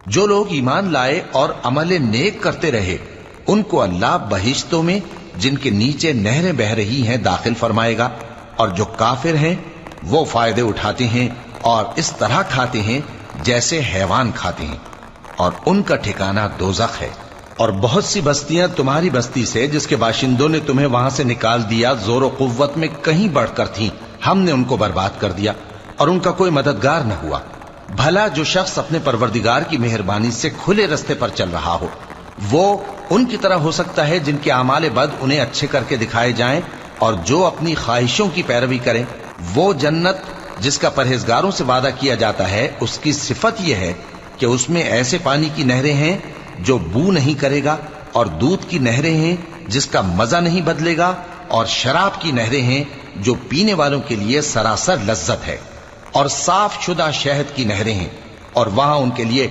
جو لوگ ایمان لائے اور عمل نیک کرتے رہے ان کو اللہ بہشتوں میں جن کے نیچے نہریں بہ رہی ہیں داخل فرمائے گا، اور جو کافر ہیں وہ فائدے اٹھاتے ہیں اور اس طرح کھاتے ہیں جیسے حیوان کھاتے ہیں، اور ان کا ٹھکانہ دوزخ ہے۔ اور بہت سی بستیاں تمہاری بستی سے جس کے باشندوں نے تمہیں وہاں سے نکال دیا زور و قوت میں کہیں بڑھ کر تھیں، ہم نے ان کو برباد کر دیا اور ان کا کوئی مددگار نہ ہوا۔ بھلا جو شخص اپنے پروردگار کی مہربانی سے کھلے رستے پر چل رہا ہو وہ ان کی طرح ہو سکتا ہے جن کے اعمال بد انہیں اچھے کر کے دکھائے جائیں، اور جو اپنی خواہشوں کی پیروی کریں وہ جنت جس کا پرہیزگاروں سے وعدہ کیا جاتا ہے اس کی صفت یہ ہے کہ اس میں ایسے پانی کی نہریں ہیں جو بو نہیں کرے گا، اور دودھ کی نہریں ہیں جس کا مزہ نہیں بدلے گا، اور شراب کی نہریں ہیں جو پینے والوں کے لیے سراسر لذت ہے، اور صاف شدہ شہد کی نہریں ہیں، اور وہاں ان کے لیے